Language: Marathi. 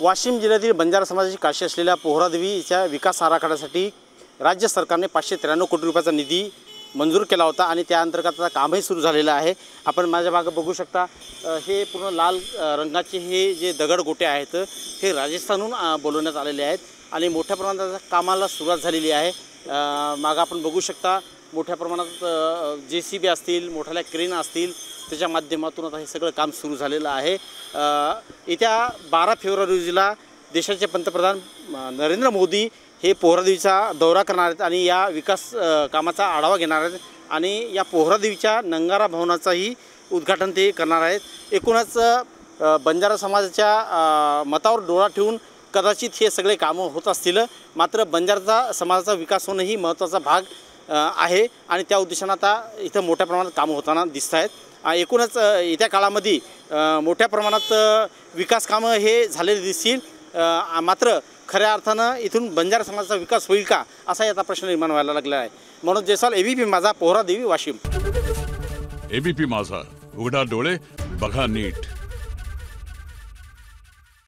वाशिम जिल्ह्यातील बंजारा समाजाची काशी असलेल्या पोहरादेवीच्या विकास आराखड्यासाठी राज्य सरकारने 593 कोटी रुपयाचा निधी मंजूर केला होता आणि त्या अंतर्गत आता कामही सुरू झालेलं आहे। आपण माझ्या मागे बघू शकता, हे पूर्ण लाल रंगाचे हे जे दगडगोटे आहेत हे राजस्थानहून बोलवण्यात आलेले आहेत आणि मोठ्या प्रमाणात कामाला सुरुवात झालेली आहे। मागे आपण बघू शकता मोठ्या प्रमाणात JCB असतील, मोठ्या क्रेन असतील, त्याच्या माध्यमातून आता हे सगळं काम सुरू झालेलं आहे। येत्या 12 फेब्रुवारी रोजीला देशाचे पंतप्रधान नरेंद्र मोदी हे पोहरादेवीचा दौरा करणार आहेत आणि या विकास कामाचा आढावा घेणार आहेत आणि या पोहरादेवीच्या नंगारा भवनाचाही उद्घाटन ते करणार आहेत। एकूणच बंजारा समाजाच्या मतावर डोळा ठेवून कदाचित हे सगळे कामं होत असतील, मात्र बंजारा समाजाचा विकास होणं ही महत्त्वाचा भाग आहे आणि त्या उद्देशाने आता इथं मोठ्या प्रमाणात कामं होताना दिसत आहेत। एकूणच येत्या काळामध्ये मोठ्या प्रमाणात विकास कामं हे झालेले दिसतील, मात्र खऱ्या अर्थानं इथून बंजारा समाजाचा विकास होईल का असा याचा प्रश्न निर्माण व्हायला लागला आहे। म्हणून जयस्वाल, ABP माझा, पोहरादेवी, वाशिम। ABP माझा, उघडा डोळे बघा नीट।